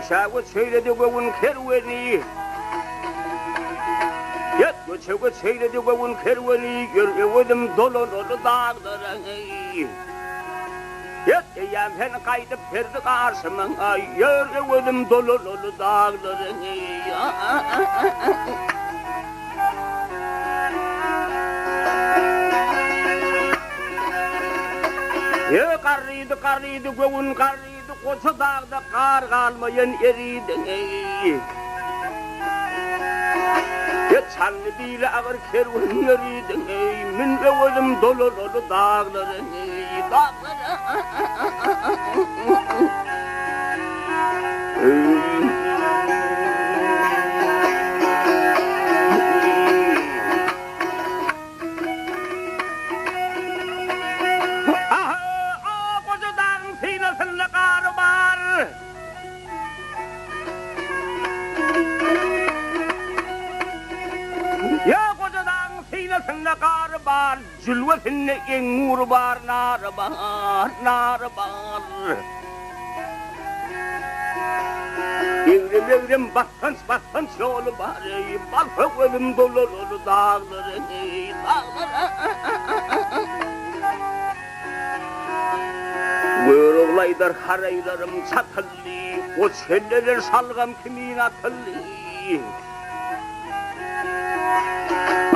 aşağı söyledi bugün kerveni. Yat göçeğe söyledi bugün kerveni. Görmedim dolu dolu dağları. Yat eyem hen kaydıp verdi karşıma. Görmedim dolu dolu dağları. Karıydı karıydı göğün karıydı koça dağda kar kalmayan eriydi. Çallı değil ağır kervan eriydi. Min göğüm dolu dolu dağları. Zülvetinde engur var, nar var, nar var. Evrim bastan yolu var, balfaklarım dolu dolu dağları, Vırılaydır haraylarım çatıllı, o çelleler salgam kimin atıllı.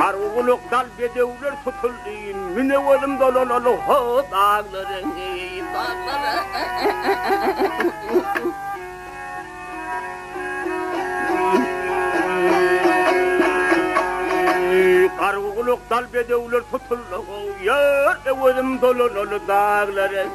Arvuluk dal bedevler tutuldu, müneverim dolu dolu ho dağları, dağları. Arvuluk dal bedevler tutuldu, müneverim dolu dolu dağları.